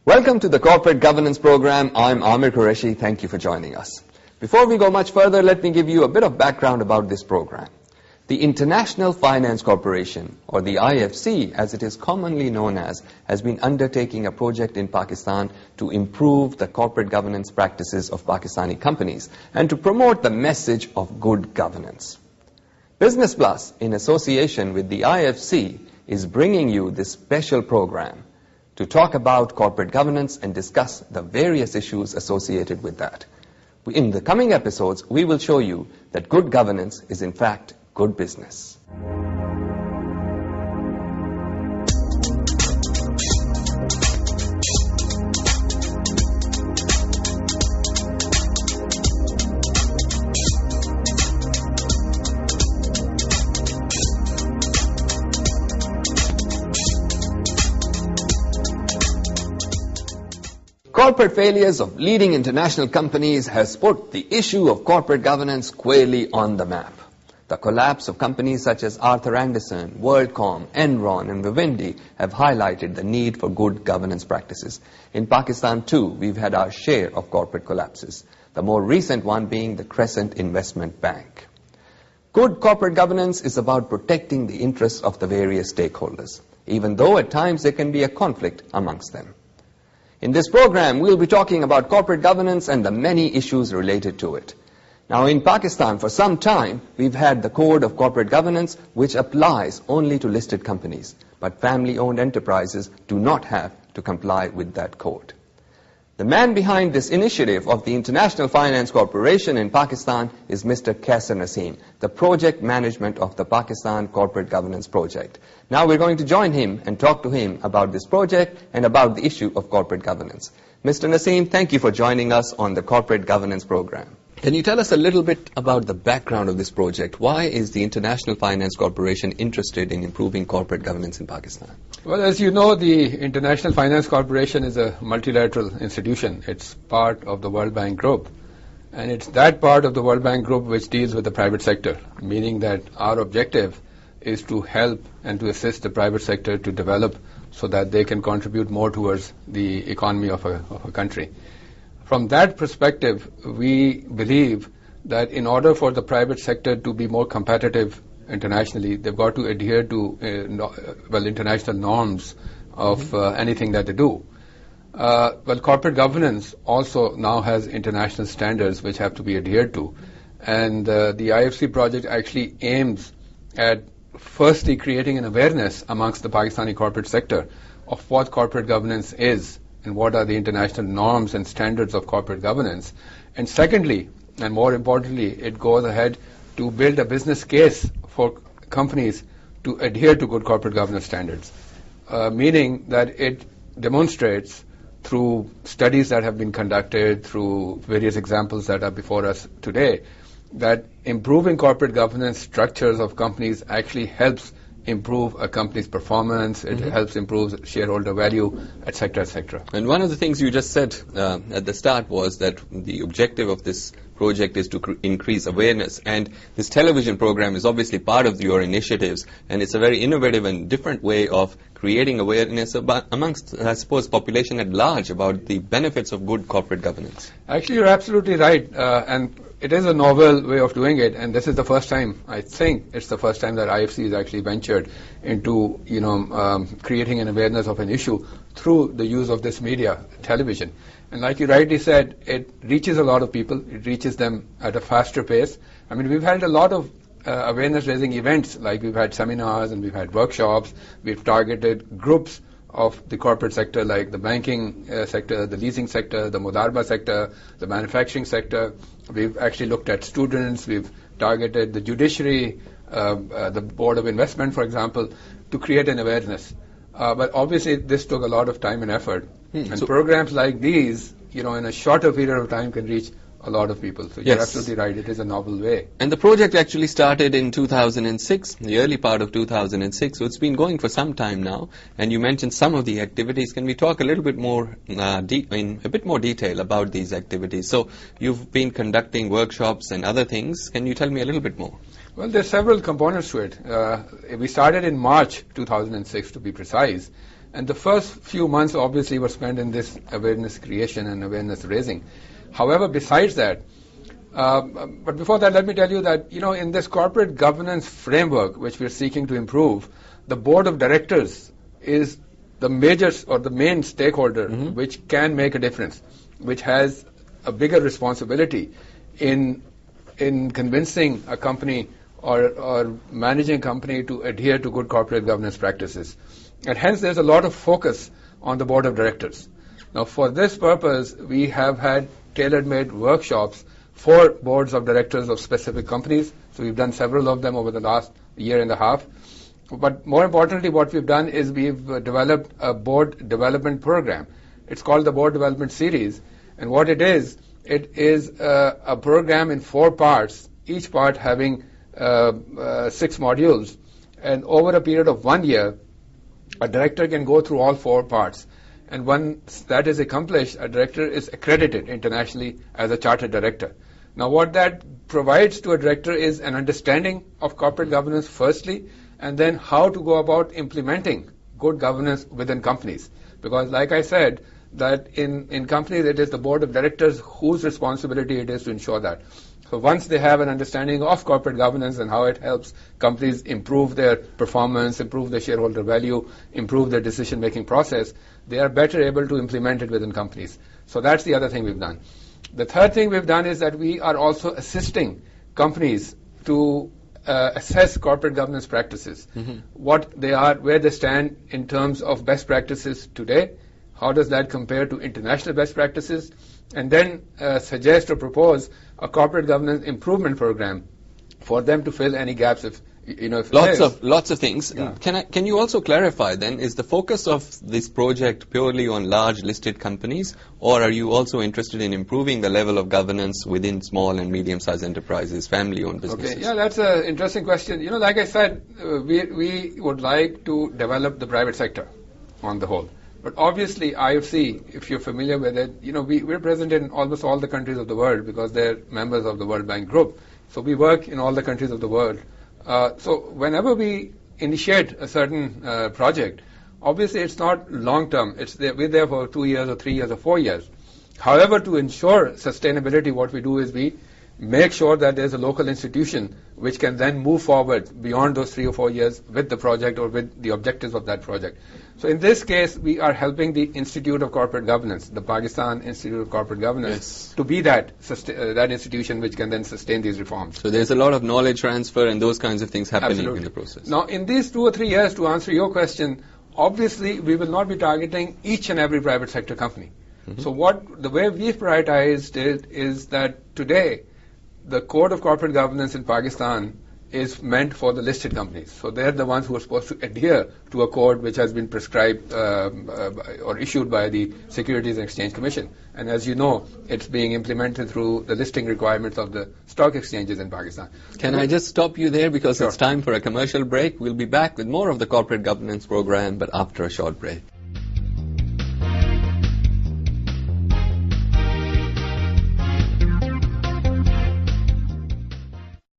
Welcome to the Corporate Governance Program. I'm Amir Qureshi. Thank you for joining us. Before we go much further, let me give you a bit of background about this program. The International Finance Corporation, or the IFC as it is commonly known as, has been undertaking a project in Pakistan to improve the corporate governance practices of Pakistani companies and to promote the message of good governance. Business Plus, in association with the IFC, is bringing you this special program to talk about corporate governance and discuss the various issues associated with that. In the coming episodes, we will show you that good governance is in fact good business. Corporate failures of leading international companies has put the issue of corporate governance squarely on the map. The collapse of companies such as Arthur Andersen, WorldCom, Enron, and Vivendi have highlighted the need for good governance practices. In Pakistan, too, we've had our share of corporate collapses, the more recent one being the Crescent Investment Bank. Good corporate governance is about protecting the interests of the various stakeholders, even though at times there can be a conflict amongst them. In this program, we'll be talking about corporate governance and the many issues related to it. Now, in Pakistan, for some time, we've had the Code of Corporate Governance, which applies only to listed companies, but family-owned enterprises do not have to comply with that code. The man behind this initiative of the International Finance Corporation in Pakistan is Mr. Kaisar Naseem, the project management of the Pakistan Corporate Governance Project. Now we're going to join him and talk to him about this project and about the issue of corporate governance. Mr. Naseem, thank you for joining us on the Corporate Governance Program. Can you tell us a little bit about the background of this project? Why is the International Finance Corporation interested in improving corporate governance in Pakistan? Well, as you know, the International Finance Corporation is a multilateral institution. It's part of the World Bank Group. And it's that part of the World Bank Group which deals with the private sector, meaning that our objective is to help and to assist the private sector to develop so that they can contribute more towards the economy of a country. From that perspective, we believe that in order for the private sector to be more competitive internationally, they've got to adhere to international norms of anything that they do. Well, corporate governance also now has international standards which have to be adhered to. And the IFC project actually aims at firstly creating an awareness amongst the Pakistani corporate sector of what corporate governance is and what are the international norms and standards of corporate governance. And secondly, and more importantly, it goes ahead to build a business case for companies to adhere to good corporate governance standards, meaning that it demonstrates through studies that have been conducted, through various examples that are before us today, that improving corporate governance structures of companies actually helps improve a company's performance, it helps improve shareholder value, etc., etc. And one of the things you just said at the start was that the objective of this project is to increase awareness, and this television program is obviously part of your initiatives, and it's a very innovative and different way of creating awareness amongst, I suppose, population at large about the benefits of good corporate governance. Actually, you're absolutely right, and it is a novel way of doing it, and this is the first time, I think it's the first time that IFC has actually ventured into, creating an awareness of an issue through the use of this media, television. And like you rightly said, it reaches a lot of people, it reaches them at a faster pace. I mean, we've had a lot of awareness-raising events, like we've had seminars and we've had workshops, we've targeted groups of the corporate sector, like the banking sector, the leasing sector, the Mudarba sector, the manufacturing sector. We've actually looked at students, we've targeted the judiciary, the Board of Investment, for example, to create an awareness. But obviously this took a lot of time and effort. And so programs like these, in a shorter period of time can reach a lot of people. So you're absolutely right, it is a novel way. And the project actually started in 2006, the early part of 2006, so it's been going for some time now. And you mentioned some of the activities. Can we talk a little bit more, in a bit more detail about these activities? So you've been conducting workshops and other things. Can you tell me a little bit more? Well, there's several components to it. We started in March 2006, to be precise. And the first few months obviously were spent in this awareness creation and awareness raising. However, besides that, but before that, let me tell you that, in this corporate governance framework, which we're seeking to improve, the board of directors is the major or the main stakeholder, which can make a difference, which has a bigger responsibility in convincing a company or managing a company to adhere to good corporate governance practices. And hence, there's a lot of focus on the board of directors. Now, for this purpose, we have had tailor-made workshops for boards of directors of specific companies. So we've done several of them over the last year and a half. But more importantly, what we've done is we've developed a board development program. It's called the Board Development Series. And what it is a program in 4 parts, each part having 6 modules. And over a period of 1 year, a director can go through all 4 parts. And once that is accomplished, a director is accredited internationally as a chartered director. Now, what that provides to a director is an understanding of corporate governance firstly, and then how to go about implementing good governance within companies. Because like I said, that in companies it is the board of directors whose responsibility it is to ensure that. So once they have an understanding of corporate governance and how it helps companies improve their performance, improve their shareholder value, improve their decision-making process, they are better able to implement it within companies. So that's the other thing we've done. The third thing we've done is that we are also assisting companies to assess corporate governance practices, what they are, where they stand in terms of best practices today, how does that compare to international best practices, and then suggest or propose a corporate governance improvement program for them to fill any gaps if lots of things. Yeah. Can you also clarify then, is the focus of this project purely on large listed companies, or are you also interested in improving the level of governance within small and medium-sized enterprises, family-owned businesses? Okay, yeah, that's an interesting question. Like I said, we would like to develop the private sector on the whole. But obviously, IFC, if you're familiar with it, we're present in almost all the countries of the world because they're members of the World Bank Group. So we work in all the countries of the world. So whenever we initiate a certain project, obviously it's not long-term. We're there for 2 years or 3 years or 4 years. However, to ensure sustainability, what we do is we make sure that there's a local institution which can then move forward beyond those 3 or 4 years with the project or with the objectives of that project. So in this case, we are helping the Institute of Corporate Governance, the Pakistan Institute of Corporate Governance, to be that institution which can then sustain these reforms. So there's a lot of knowledge transfer and those kinds of things happening Absolutely. in the process. Now, in these 2 or 3 years, to answer your question, obviously we will not be targeting each and every private sector company. So the way we've prioritized it is that today, the Code of Corporate Governance in Pakistan is meant for the listed companies. So they're the ones who are supposed to adhere to a code which has been prescribed or issued by the Securities and Exchange Commission. And as you know, it's being implemented through the listing requirements of the stock exchanges in Pakistan. Can I just stop you there because Sure. It's time for a commercial break. We'll be back with more of the corporate governance program, but after a short break.